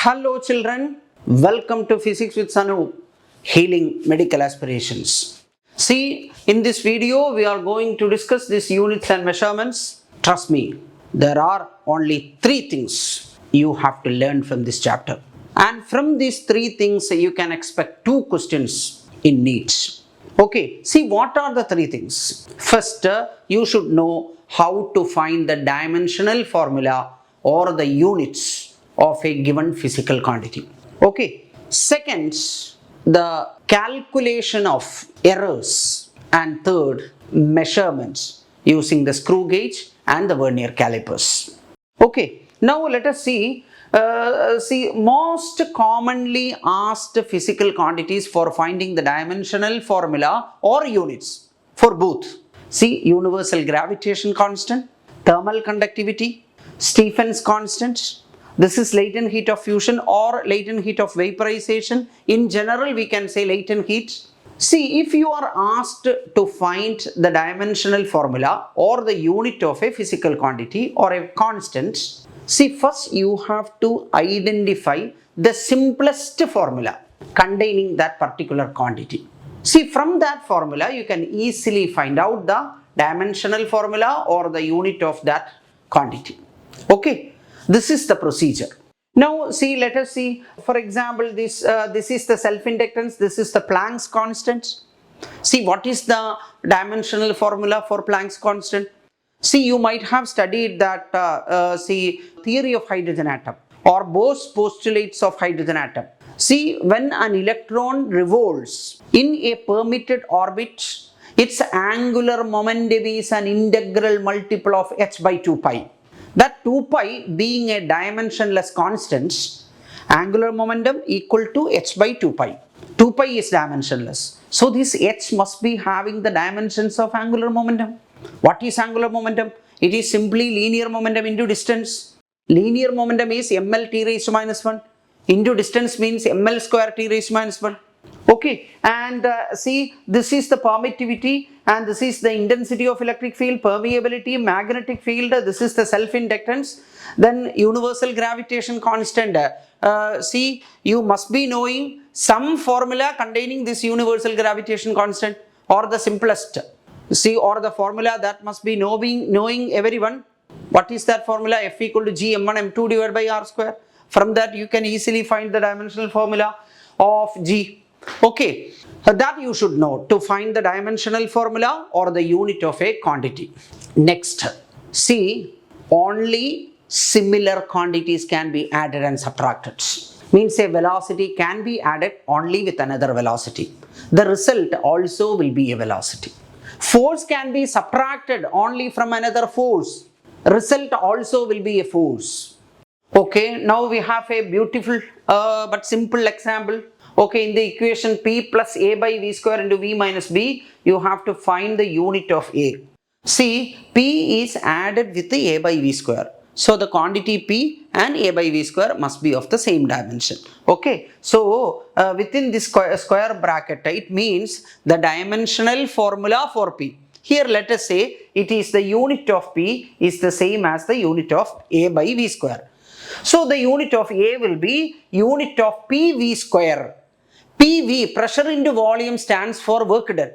Hello children, welcome to Physics with Sanu, Healing Medical Aspirations. See, in this video we are going to discuss these units and measurements. Trust me, there are only 3 things you have to learn from this chapter. And from these 3 things you can expect 2 questions in Neet. Okay, see what are the 3 things. First, you should know how to find the dimensional formula or the units of a given physical quantity. Okay. Second, the calculation of errors. And third, measurements using the screw gauge and the vernier calipers. Okay. Now let us see most commonly asked physical quantities for finding the dimensional formula or units for both. See, universal gravitation constant, thermal conductivity, Stephen's constant. This is latent heat of fusion or latent heat of vaporization. In general, we can say latent heat. See, if you are asked to find the dimensional formula or the unit of a physical quantity or a constant, see, first you have to identify the simplest formula containing that particular quantity. See, from that formula, you can easily find out the dimensional formula or the unit of that quantity. Okay. This is the procedure. Now see, let us see, for example, this is the self-inductance, this is the Planck's constant. See, what is the dimensional formula for Planck's constant? See, you might have studied that theory of hydrogen atom or Bohr's postulates of hydrogen atom. See, when an electron revolves in a permitted orbit, its angular momentum is an integral multiple of h by 2 pi. That 2 pi being a dimensionless constant, angular momentum equal to h by 2 pi. 2 pi is dimensionless. So this h must be having the dimensions of angular momentum. What is angular momentum? It is simply linear momentum into distance. Linear momentum is ml t raised to minus 1 into distance means ml square t raised to minus 1. Okay, and see, this is the permittivity and this is the intensity of electric field, permeability, magnetic field, this is the self-inductance, then universal gravitation constant. See, you must be knowing some formula containing this universal gravitation constant or the simplest. See, or the formula that must be knowing everyone. What is that formula? F equal to G m1 m2 divided by r square. From that you can easily find the dimensional formula of G. Okay, that you should know to find the dimensional formula or the unit of a quantity. Next, see, only similar quantities can be added and subtracted. Means a velocity can be added only with another velocity. The result also will be a velocity. Force can be subtracted only from another force. Result also will be a force. Okay, now we have a beautiful but simple example. Okay, in the equation P plus A by V square into V minus B, you have to find the unit of A. See, P is added with the A by V square. So, the quantity P and A by V square must be of the same dimension. Okay, so within this square bracket, it means the dimensional formula for P. Here, let us say it is the unit of P is the same as the unit of A by V square. So, the unit of A will be unit of PV square. PV, pressure into volume, stands for work done.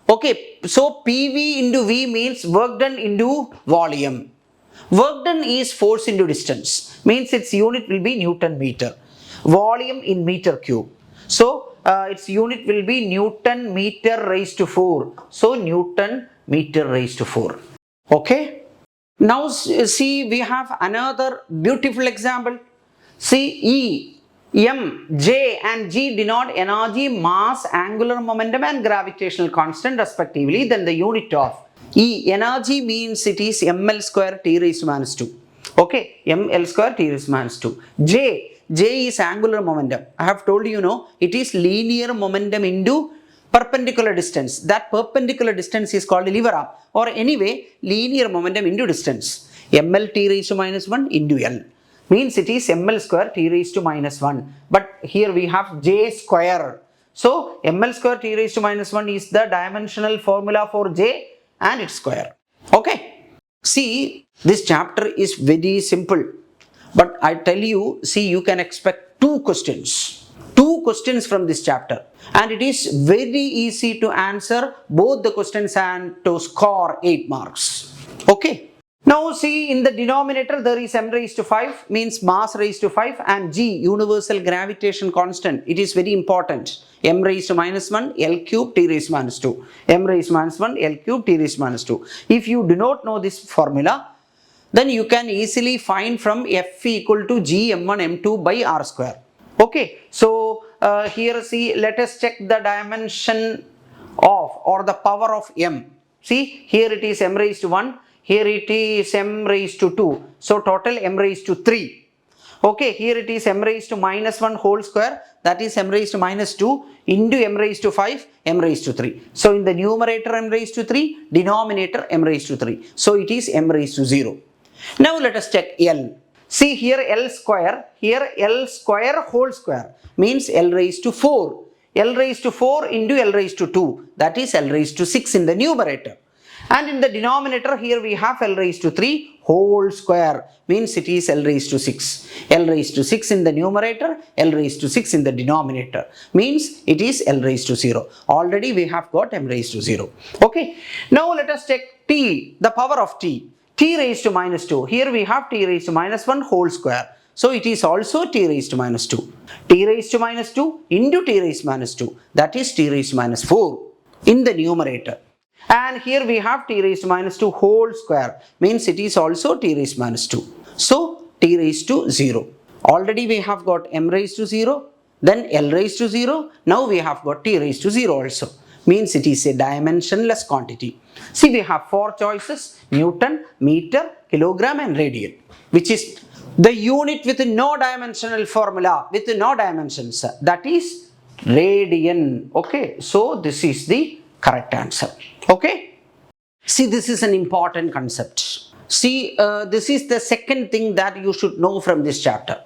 Okay, so PV into V means work done into volume. Work done is force into distance, means its unit will be Newton meter. Volume in meter cube. So, its unit will be Newton meter raised to 4. So, Newton meter raised to 4. Okay. Now, see, we have another beautiful example. See, E, M, J and G denote energy, mass, angular momentum and gravitational constant respectively. Then the unit of E, energy means it is ml square t raised to minus 2. Okay, ml square t raised to minus 2. J is angular momentum. I have told you, it is linear momentum into perpendicular distance. That perpendicular distance is called lever arm, or anyway linear momentum into distance. ml t raised to minus 1 into L. Means it is ml square t raised to minus 1. But here we have J square. So, ml square t raised to minus 1 is the dimensional formula for J and its square. Okay. See, this chapter is very simple. But I tell you, see, you can expect two questions from this chapter, and it is very easy to answer both the questions and to score 8 marks. Okay. Now see, in the denominator there is m raised to 5, means mass raised to 5, and g, universal gravitation constant. It is very important. M raised to minus 1, L cube, T raised to minus 2. M raised to minus 1, L cube, T raised to minus 2. If you do not know this formula, then you can easily find from F equal to G m1 m2 by R square. Okay, so here see, let us check the dimension of, or the power of m. See, here it is m raised to 1, here it is m raised to 2, so total m raised to 3. Okay, here it is m raised to minus 1 whole square, that is m raised to minus 2 into m raised to 5, m raised to 3. So in the numerator m raised to 3, denominator m raised to 3. So it is m raised to 0. Now let us check L. See, here L square, here L square whole square, means L raised to 4. L raised to 4 into L raised to 2, that is L raised to 6 in the numerator. And in the denominator, here we have L raised to 3 whole square, means it is L raised to 6. L raised to 6 in the numerator, L raised to 6 in the denominator, means it is L raised to 0. Already we have got m raised to 0. Okay. Now let us check T, the power of T. T raised to minus 2. Here we have T raised to minus 1 whole square. So it is also T raised to minus 2. T raised to minus 2 into T raised to minus 2. That is T raised to minus 4 in the numerator. And here we have T raised to minus 2 whole square. Means it is also T raised to minus 2. So T raised to 0. Already we have got m raised to 0. Then L raised to 0. Now we have got T raised to 0 also. Means it is a dimensionless quantity. See, we have 4 choices: Newton, meter, kilogram and radian, which is the unit with no dimensional formula, with no dimensions, that is radian. Okay, so this is the correct answer. Okay, see, this is an important concept. See, this is the second thing that you should know from this chapter.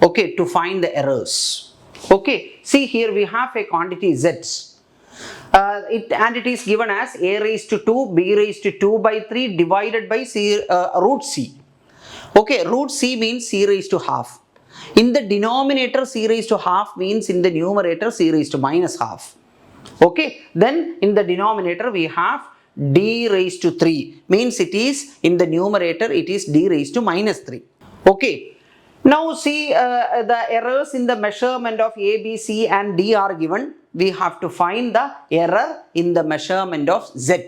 Okay, to find the errors. Okay, see, here we have a quantity z. It is given as a raised to 2, b raised to 2 by 3 divided by root c. Okay, root c means c raised to half. In the denominator, c raised to half means in the numerator c raised to minus half. Okay, then in the denominator we have d raised to 3, means it is in the numerator it is d raised to minus 3. Okay, now see, the errors in the measurement of a, b, c and d are given. We have to find the error in the measurement of z.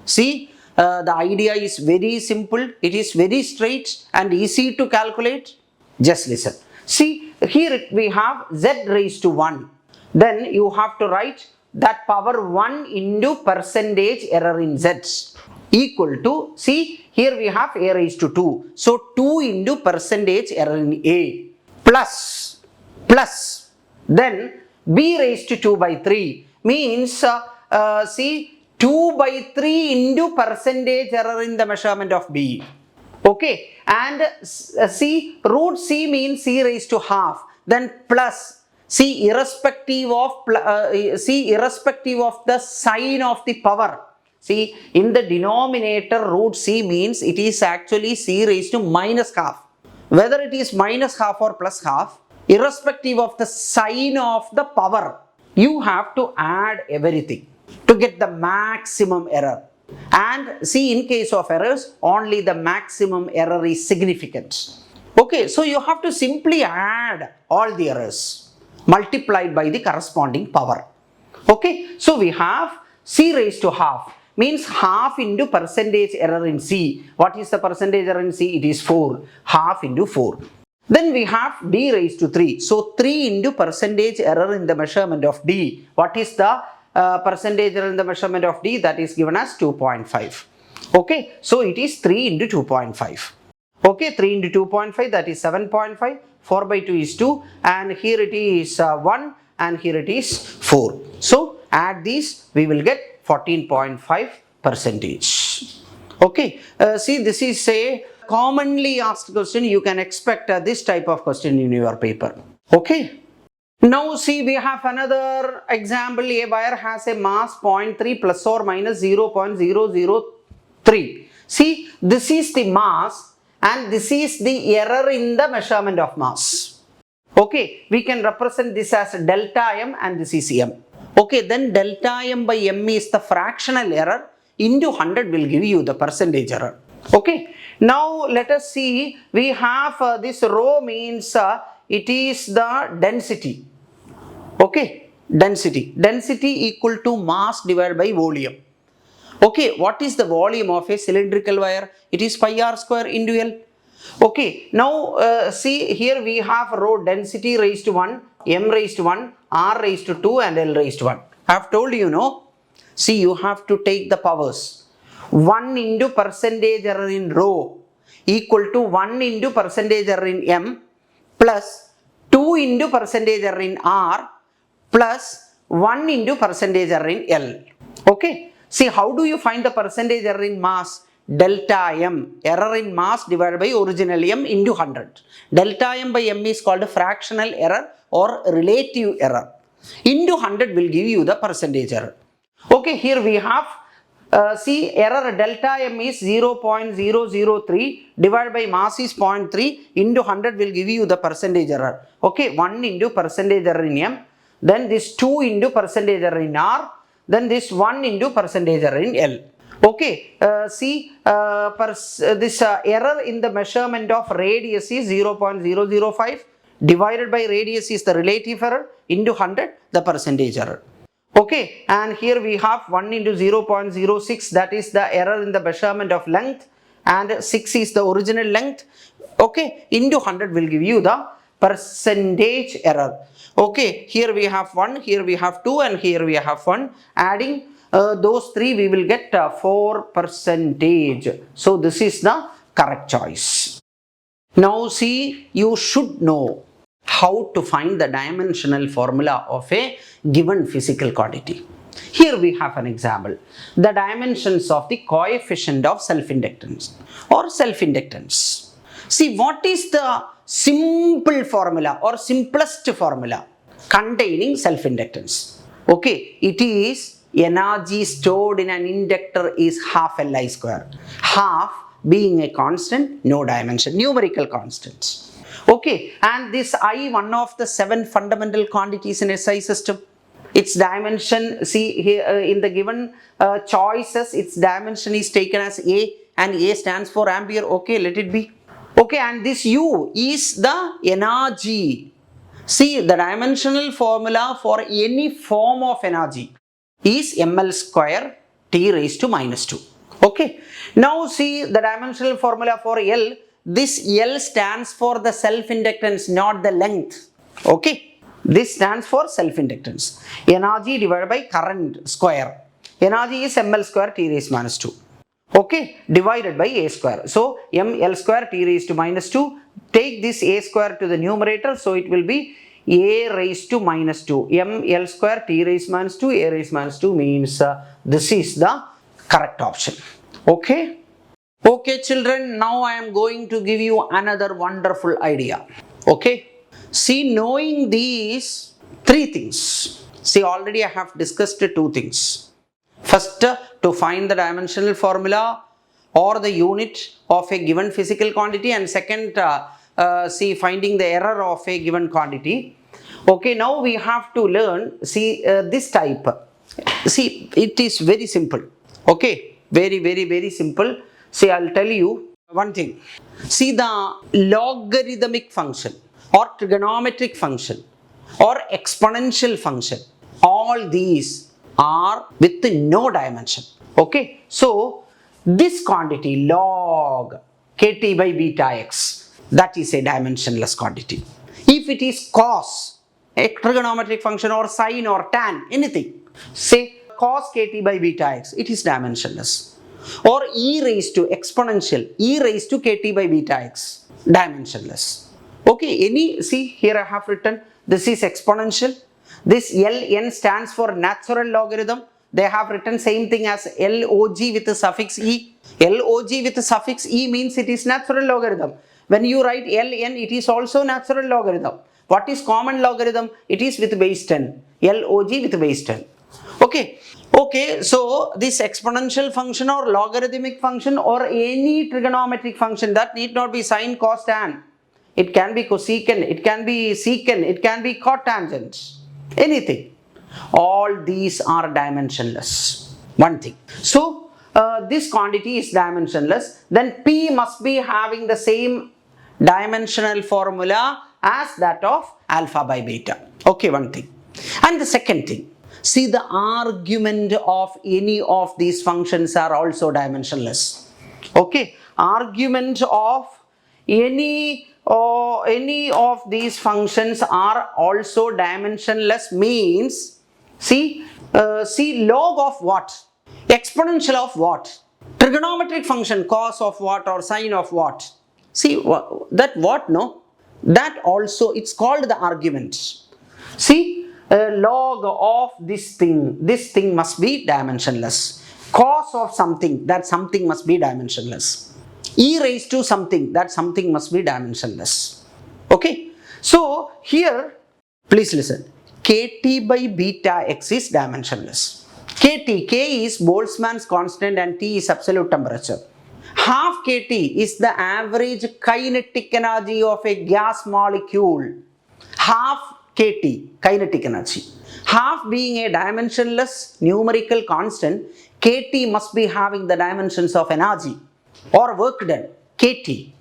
See, the idea is very simple. It is very straight and easy to calculate. Just listen. See, here we have z raised to 1. Then you have to write that power 1 into percentage error in z equal to, see, here we have a raised to 2. So 2 into percentage error in a plus then b raised to 2 by 3 means, see, 2 by 3 into percentage error in the measurement of b. Okay, and see, root c means c raised to half, then plus, see, irrespective of the sign of the power. See, in the denominator, root c means it is actually c raised to minus half. Whether it is minus half or plus half, irrespective of the sign of the power, you have to add everything to get the maximum error. And see, in case of errors, only the maximum error is significant. Okay, so you have to simply add all the errors multiplied by the corresponding power. Okay, so we have c raised to half, means half into percentage error in c. What is the percentage error in c? It is 4. Half into 4. Then we have d raised to 3. So 3 into percentage error in the measurement of d. What is the percentage error in the measurement of d? That is given as 2.5. Okay, so it is 3 into 2.5. Okay, 3 into 2.5, that is 7.5. 4 by 2 is 2, and here it is 1, and here it is 4. So add these, we will get 14.5%. Okay, see, this is a commonly asked question. You can expect this type of question in your paper. Okay. Now see, we have another example. A wire has a mass 0.3 plus or minus 0.003. See, this is the mass and this is the error in the measurement of mass. Okay, we can represent this as delta m and this is m. Okay, then delta m by m is the fractional error, into 100 will give you the percentage error. Okay, now let us see, we have this rho means it is the density. Okay, density equal to mass divided by volume. Okay, what is the volume of a cylindrical wire? It is pi r square into L. Okay, now see here we have rho density raised to 1, m raised to 1, r raised to 2 and L raised to 1. I have told you, no? See, you have to take the powers. 1 into percentage error in rho equal to 1 into percentage error in m plus 2 into percentage error in r plus 1 into percentage error in L. Okay, see how do you find the percentage error in mass? Delta m, error in mass divided by original m into 100. Delta m by m is called fractional error or relative error. Into 100 will give you the percentage error. Okay, here we have, see error delta m is 0.003 divided by mass is 0.3 into 100 will give you the percentage error. Okay, 1 into percentage error in m, then this 2 into percentage error in r, then this 1 into percentage error in L. Okay, see this error in the measurement of radius is 0.005 divided by radius is the relative error into 100 the percentage error. Okay, and here we have 1 into 0.06, that is the error in the measurement of length, and 6 is the original length. Okay, into 100 will give you the percentage error. Okay, here we have 1, here we have 2 and here we have 1. Adding those 3 we will get 4%. So this is the correct choice. Now see, you should know how to find the dimensional formula of a given physical quantity. Here we have an example. The dimensions of the coefficient of self-inductance or self-inductance. See, what is the simple formula or simplest formula containing self-inductance? Okay, it is energy stored in an inductor is half Li square. Half being a constant, no dimension, numerical constants. Okay, and this I, one of the 7 fundamental quantities in SI system. Its dimension, see here in the given choices, its dimension is taken as A and A stands for ampere. Okay, let it be. Okay, and this U is the energy. See, the dimensional formula for any form of energy is ml square T raised to minus 2. Okay, now see the dimensional formula for L. This L stands for the self-inductance, not the length. Okay, this stands for self-inductance. Energy divided by current square. Energy is ml square T raised to minus 2. Okay, divided by A square. So ml square T raised to minus 2. Take this A square to the numerator. So it will be A raised to minus 2. ml square T raised to minus 2. A raised to minus 2 means this is the correct option. Okay. Okay children, now I am going to give you another wonderful idea. Okay. See, knowing these 3 things. See, already I have discussed 2 things. First, to find the dimensional formula or the unit of a given physical quantity, and second, see, finding the error of a given quantity. Okay, now we have to learn, see, this type. See, it is very simple. Okay, very simple. See, I will tell you one thing. See, the logarithmic function or trigonometric function or exponential function, all these are with no dimension. Okay, so this quantity log kt by beta x, that is a dimensionless quantity. If it is cos, a trigonometric function, or sine or tan, anything, say cos kt by beta x, it is dimensionless. Or e raised to exponential, e raised to kt by beta x, dimensionless. Okay, any, see here I have written, this is exponential. This ln stands for natural logarithm. They have written log as log with the suffix e. Log with the suffix e means it is natural logarithm. When you write ln, it is also natural logarithm. What is common logarithm? It is with base 10. Log with base 10. Okay. Okay, so this exponential function or logarithmic function or any trigonometric function, that need not be sine, cos, tan. It can be cosecant, it can be secant, it can be cotangent, anything. All these are dimensionless. One thing. So this quantity is dimensionless. Then P must be having the same dimensional formula as that of alpha by beta. Okay, one thing. And the second thing, see, the argument of any of these functions are also dimensionless. Okay, argument of any of these functions are also dimensionless means, see, log of what? Exponential of what? Trigonometric function, cos of what or sine of what? See, that what, no? That also, it's called the argument. See, log of this thing must be dimensionless. Cos of something, that something must be dimensionless. E raised to something, that something must be dimensionless. Okay, so here, please listen. Kt by beta x is dimensionless. Kt, K is Boltzmann's constant and T is absolute temperature. Half Kt is the average kinetic energy of a gas molecule. Half Kt, kinetic energy. Half being a dimensionless numerical constant, Kt must be having the dimensions of energy or work done, Kt.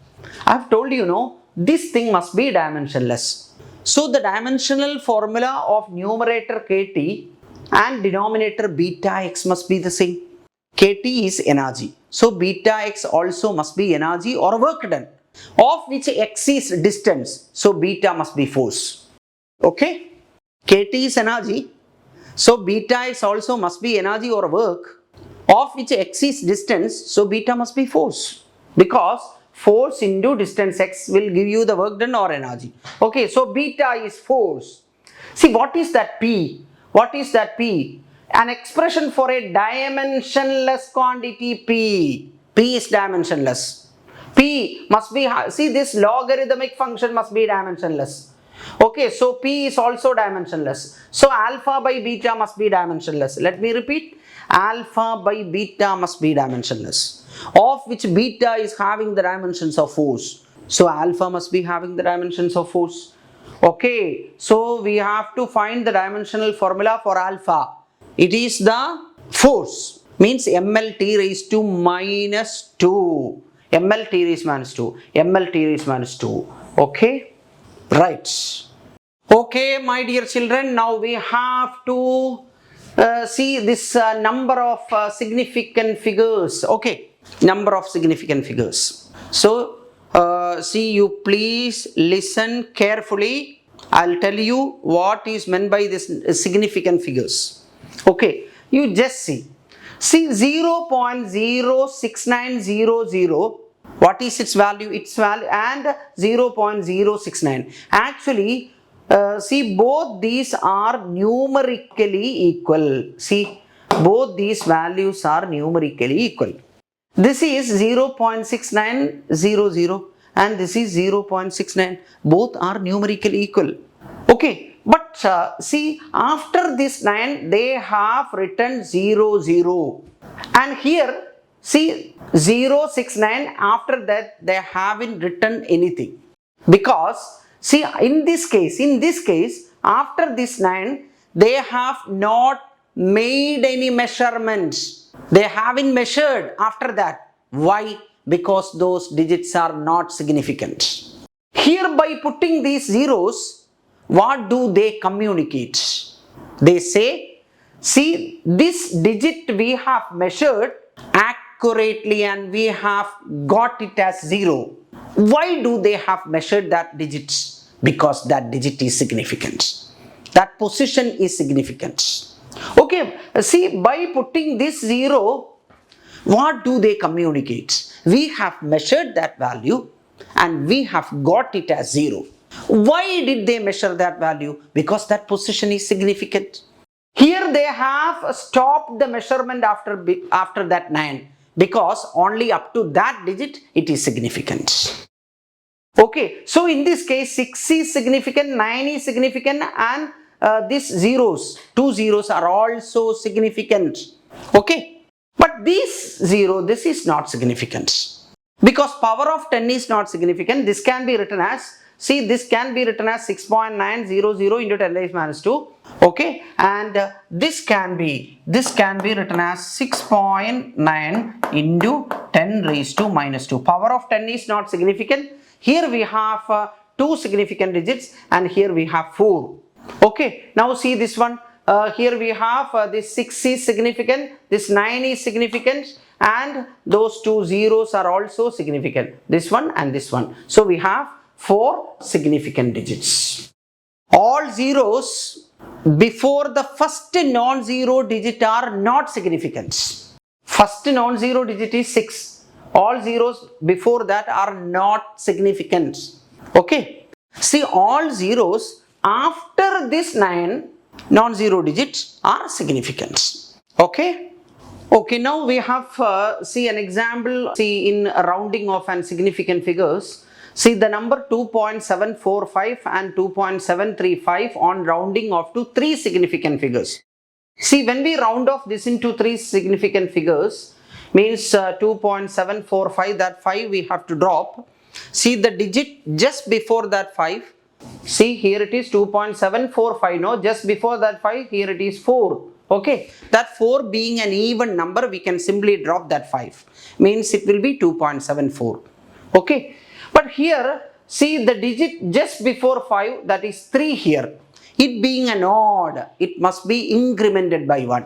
I have told you, no, this thing must be dimensionless. So the dimensional formula of numerator Kt and denominator beta x must be the same. Kt is energy. So beta x also must be energy or work done, of which x is distance. So beta must be force. Okay, Kt is energy. So beta x also must be energy or work, of which x is distance. So beta must be force, because force into distance x will give you the work done or energy. Okay, so beta is force. See, what is that P? What is that P? An expression for a dimensionless quantity P. P is dimensionless. P must be, see, this logarithmic function must be dimensionless. Okay, so P is also dimensionless. So alpha by beta must be dimensionless. Let me repeat. Alpha by beta must be dimensionless, of which beta is having the dimensions of force. So alpha must be having the dimensions of force. Okay, so we have to find the dimensional formula for alpha. It is the force, means mlt raised to minus 2. mlt raised minus 2. mlt raised minus 2. Okay, right. Okay, my dear children, now we have to see this number of significant figures. Okay, number of significant figures. So see, you please listen carefully. I'll tell you what is meant by this significant figures. Okay, you just see 0.06900, what is its value? Its value, and 0.069. Actually, see, both these are numerically equal. See, both these values are numerically equal. This is 0.6900 and this is 0.69. Both are numerically equal. Okay, but see, after this 9 they have written 00, and here see 069, after that they haven't written anything, because see, in this case after this 9 they have not made any measurements. They haven't measured after that. Why? Because those digits are not significant. Here, by putting these zeros, what do they communicate? They say, see, this digit we have measured accurately and we have got it as 0. Why do they have measured that digit? Because that digit is significant. That position is significant. Okay, see, by putting this 0, what do they communicate? We have measured that value and we have got it as 0. Why did they measure that value? Because that position is significant. Here they have stopped the measurement after that 9, because only up to that digit it is significant. Okay, so in this case 6 is significant, 9 is significant, and these zeros, two zeros are also significant. Okay, but this is not significant. Because power of 10 is not significant, this can be written as, see, this can be written as 6.900 into 10 raised minus 2. Okay, and this can be written as 6.9 into 10 raised to minus 2. Power of 10 is not significant. Here we have two significant digits, and here we have 4. Okay, now see this one. Here we have this 6 is significant, this 9 is significant, and those two zeros are also significant, this one and this one. So we have 4 significant digits. All zeros before the first non-zero digit are not significant. First non-zero digit is 6. All zeros before that are not significant. Okay. See, all zeros after this 9 non-zero digits are significant. Okay. Okay, now we have see an example, see in rounding of and significant figures. See the number 2.745 and 2.735 on rounding off to 3 significant figures. See, when we round off this into 3 significant figures, means 2.745, that 5 we have to drop. See the digit just before that 5. See, here it is 2.745, no, just before that 5, here it is 4. Okay, that 4 being an even number, we can simply drop that 5. Means it will be 2.74. Okay, but here, see the digit just before 5, that is 3 here. It being an odd, it must be incremented by 1.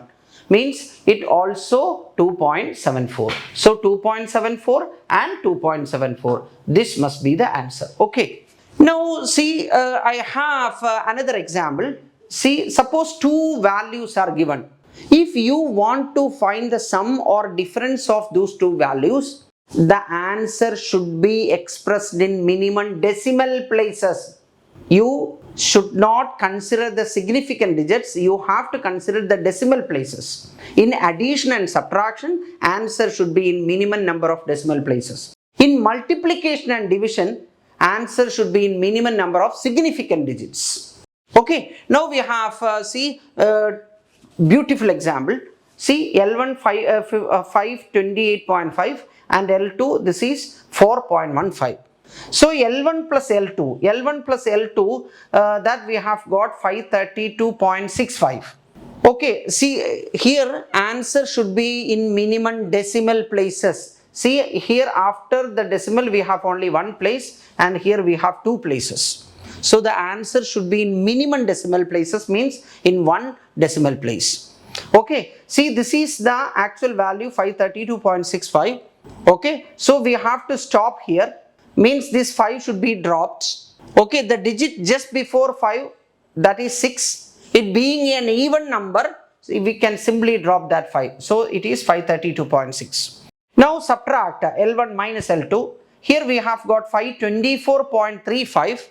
Means it also 2.74. So 2.74 and 2.74. This must be the answer. Okay. Now see, I have another example. See, suppose two values are given. If you want to find the sum or difference of those two values, the answer should be expressed in minimum decimal places. You should not consider the significant digits, you have to consider the decimal places. In addition and subtraction, answer should be in minimum number of decimal places. In multiplication and division, answer should be in minimum number of significant digits. Okay, now we have beautiful example. See, L1 528.5 and L2 this is 4.15. So L1 plus L2, that we have got 532.65. Okay, see here answer should be in minimum decimal places. See here after the decimal we have only one place and here we have two places. So the answer should be in minimum decimal places, means in one decimal place. Okay, see this is the actual value 532.65. Okay, so we have to stop here, means this 5 should be dropped. Okay, the digit just before 5, that is 6. It being an even number, we can simply drop that 5. So it is 532.6. Now subtract L1 minus L2. Here we have got 524.35.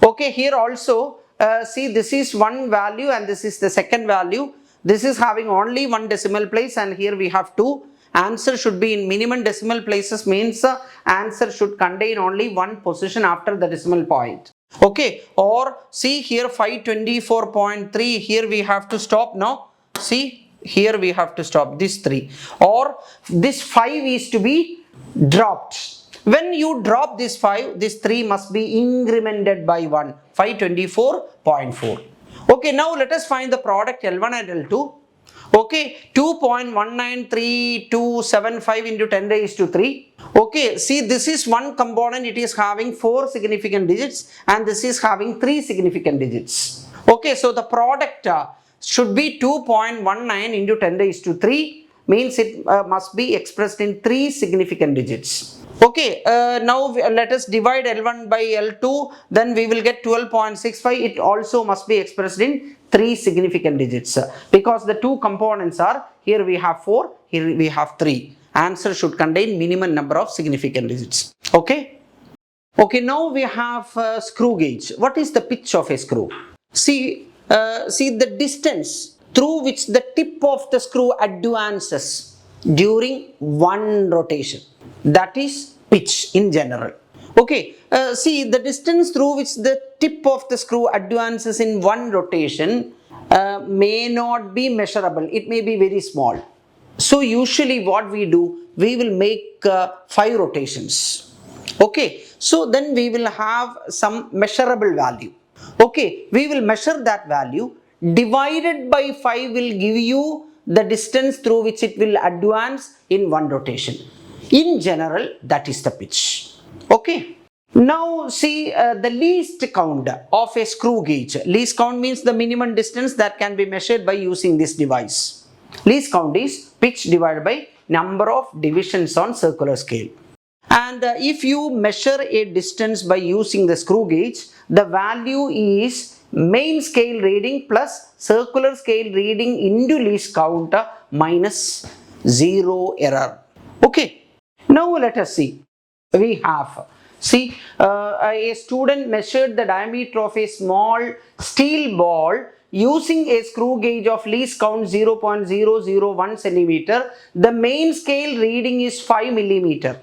Okay, here also see this is one value and this is the second value. This is having only one decimal place and here we have two. Answer should be in minimum decimal places, means answer should contain only one position after the decimal point. Okay, or see here 524.3, here we have to stop now. See, here we have to stop this 3, or this 5 is to be dropped. When you drop this 5, this 3 must be incremented by 1, 524.4. Okay, now let us find the product L1 and L2. Okay, 2.193275 into 10 raised to 3. Okay, see this is one component, it is having 4 significant digits and this is having 3 significant digits. Okay, so the product should be 2.19 into 10 raised to 3, means it must be expressed in 3 significant digits. Okay, now let us divide L1 by L2, then we will get 12.65. It also must be expressed in 3 significant digits, because the two components are, here we have 4, here we have 3. Answer should contain minimum number of significant digits. Okay. Okay, now we have screw gauge. What is the pitch of a screw? See the distance through which the tip of the screw advances during one rotation. That is pitch in general. Okay, see the distance through which the tip of the screw advances in one rotation may not be measurable. It may be very small. So usually what we do, we will make 5 rotations. Okay, so then we will have some measurable value. Okay, we will measure that value, divided by 5 will give you the distance through which it will advance in one rotation. In general, that is the pitch. Okay. Now see the least count of a screw gauge. Least count means the minimum distance that can be measured by using this device. Least count is pitch divided by number of divisions on circular scale. And if you measure a distance by using the screw gauge, the value is main scale reading plus circular scale reading into least count minus 0 error. Okay. Now let us see. We have, see, a student measured the diameter of a small steel ball using a screw gauge of least count 0.001 centimeter. The main scale reading is 5 millimeter.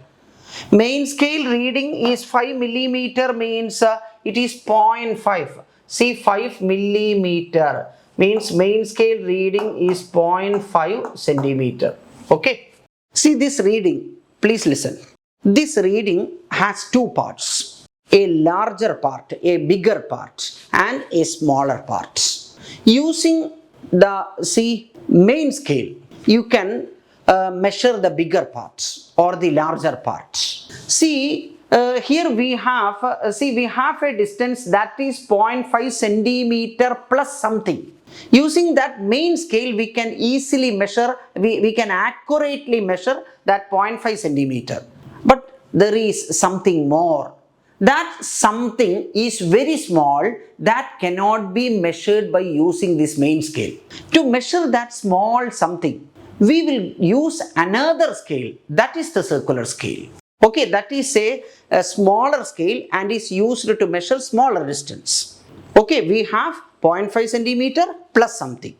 Main scale reading is 5 millimeter means it is 0.5. See, 5 millimeter means main scale reading is 0.5 centimeter. Okay. See this reading. Please listen. This reading has two parts, a larger part, a bigger part, and a smaller part. Using the main scale, you can measure the bigger parts or the larger parts. See, here we have a distance that is 0.5 centimeter plus something. Using that main scale, we can easily measure, we can accurately measure that 0.5 centimeter. But there is something more. That something is very small that cannot be measured by using this main scale. To measure that small something, we will use another scale, that is the circular scale. Okay, that is a smaller scale and is used to measure smaller distance. Okay, we have 0.5 centimeter plus something.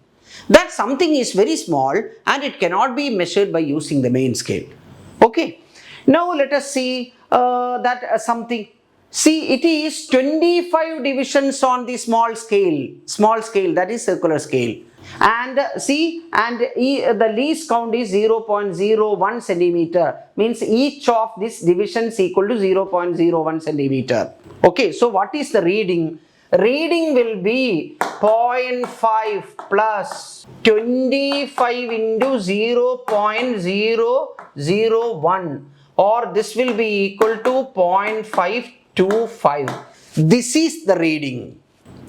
That something is very small and it cannot be measured by using the main scale. Okay, now let us see that something. See, it is 25 divisions on the small scale, that is circular scale. And see, and the least count is 0.01 centimeter, means each of these divisions equal to 0.01 centimeter. Okay, so what is the reading? Reading will be 0.5 plus 25 into 0.001, or this will be equal to 0.525. This is the reading.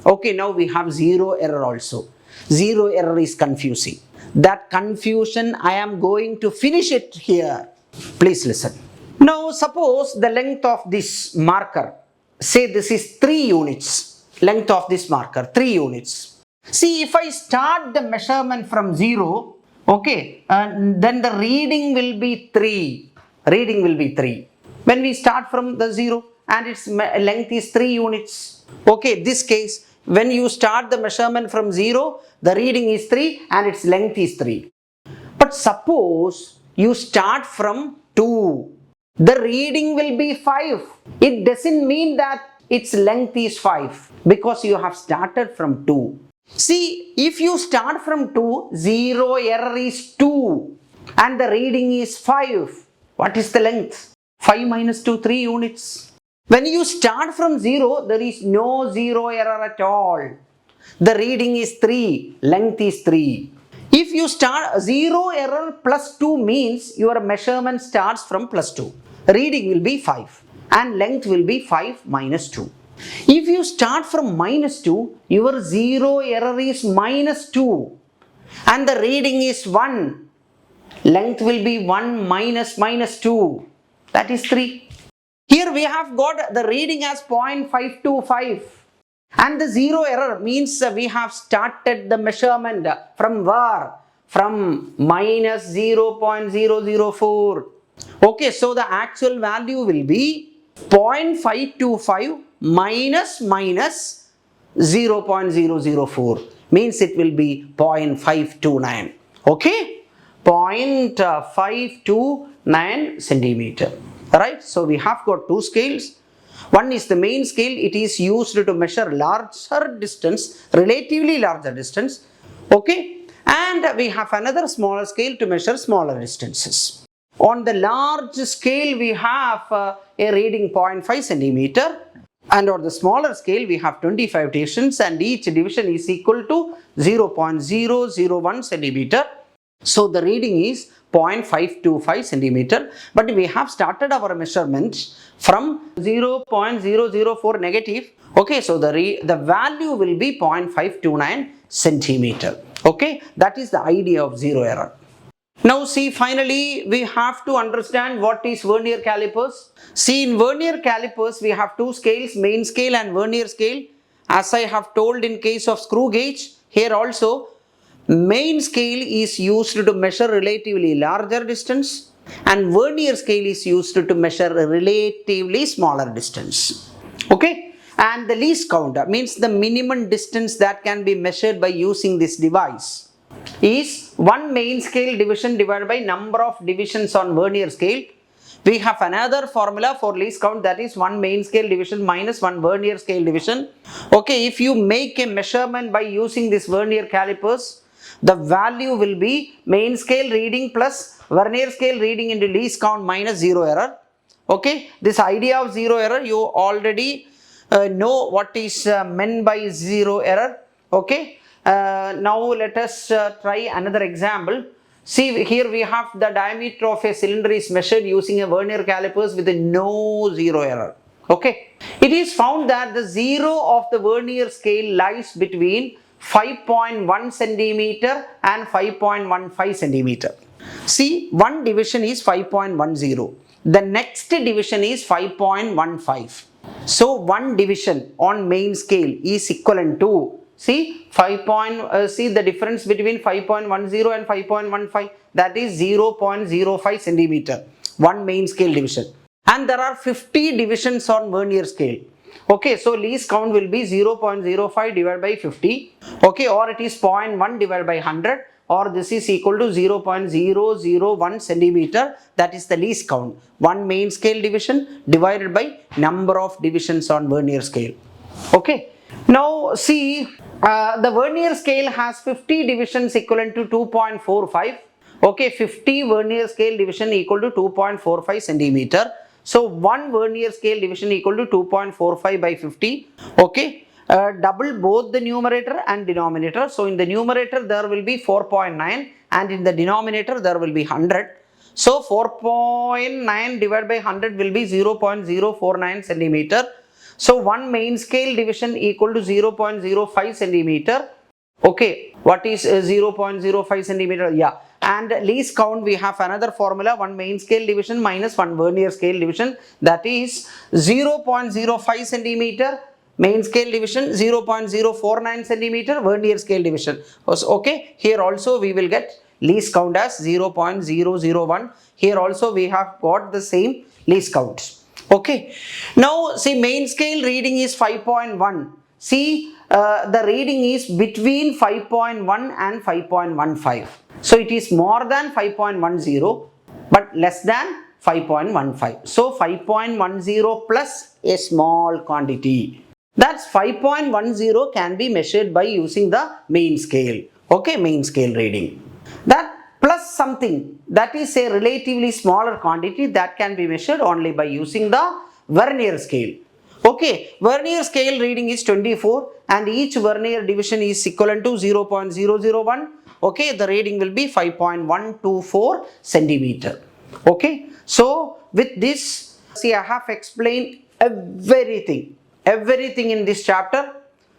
Okay, now we have zero error also. Zero error is confusing. That confusion I am going to finish it here. Please listen. Now suppose the length of this marker, say this is 3 units. Length of this marker 3 units. See, if I start the measurement from 0, okay, then the reading will be 3. Reading will be 3. When we start from the 0 and its length is 3 units. Okay, this case, when you start the measurement from 0, the reading is 3 and its length is 3. But suppose you start from 2, the reading will be 5. It doesn't mean that its length is 5 because you have started from 2. See, if you start from 2, zero error is 2 and the reading is 5. What is the length? 5 minus 2, 3 units. When you start from 0, there is no zero error at all. The reading is 3, length is 3. If you start 0 error plus 2 means your measurement starts from plus 2. Reading will be 5 and length will be 5 minus 2. If you start from minus 2, your zero error is minus 2 and the reading is 1. Length will be 1 minus 2. That is 3. Here we have got the reading as 0.525 and the zero error means we have started the measurement from where? From minus 0.004. Okay, so the actual value will be 0.525 minus 0.004, means it will be 0.529. Okay, 0.529 centimeter. Right, so we have got two scales. One is the main scale. It is used to measure larger distance, relatively larger distance. Okay, and we have another smaller scale to measure smaller distances. On the large scale, we have a reading 0.5 centimeter, and on the smaller scale, we have 25 divisions, and each division is equal to 0.001 centimeter. So the reading is 0.525 centimeter, but we have started our measurement from 0.004 negative. Okay, so the value will be 0.529 centimeter. Okay, that is the idea of zero error. Now see, finally we have to understand what is vernier calipers. See, in vernier calipers we have two scales, main scale and vernier scale. As I have told in case of screw gauge, here also main scale is used to measure relatively larger distance and vernier scale is used to measure a relatively smaller distance. Okay, and the least count means the minimum distance that can be measured by using this device is one main scale division divided by number of divisions on vernier scale. We have another formula for least count, that is one main scale division minus one vernier scale division. Okay, if you make a measurement by using this vernier calipers, the value will be main scale reading plus vernier scale reading into least count minus zero error. Okay, this idea of zero error you already know what is meant by zero error. Okay, now let us try another example. See, here we have the diameter of a cylinder is measured using a vernier calipers with no zero error. Okay, it is found that the zero of the vernier scale lies between 5.1 centimeter and 5.15 centimeter. See, one division is 5.10. The next division is 5.15. So one division on main scale is equivalent to, see, see the difference between 5.10 and 5.15, that is 0.05 centimeter, one main scale division. And there are 50 divisions on vernier scale. Okay, so least count will be 0.05 divided by 50. Okay, or it is 0.1 divided by 100, or this is equal to 0.001 centimeter. That is the least count. One main scale division divided by number of divisions on vernier scale. Okay. Now see, the vernier scale has 50 divisions equivalent to 2.45. Okay, 50 vernier scale division equal to 2.45 centimeter. So one vernier scale division equal to 2.45 by 50. Okay, double both the numerator and denominator. So in the numerator there will be 4.9 and in the denominator there will be 100. So 4.9 divided by 100 will be 0.049 centimeter. So one main scale division equal to 0.05 centimeter. Okay, what is 0.05 centimeter? Yeah, and least count we have another formula, one main scale division minus one vernier scale division, that is 0.05 centimeter main scale division, 0.049 centimeter vernier scale division. Okay, here also we will get least count as 0.001. Here also we have got the same least count. Okay, now see, main scale reading is 5.1. See, the reading is between 5.1 and 5.15. So it is more than 5.10 but less than 5.15. So 5.10 plus a small quantity. That's 5.10 can be measured by using the main scale. Okay, main scale reading. That plus something, that is a relatively smaller quantity, that can be measured only by using the vernier scale. Okay, vernier scale reading is 24 and each vernier division is equivalent to 0.001. Okay, the reading will be 5.124 centimeter. Okay, so with this, see, I have explained everything in this chapter.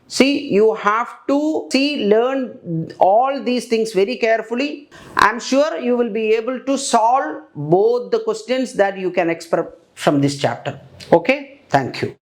See, you have to learn all these things very carefully. I am sure you will be able to solve both the questions that you can expect from this chapter. Okay, thank you.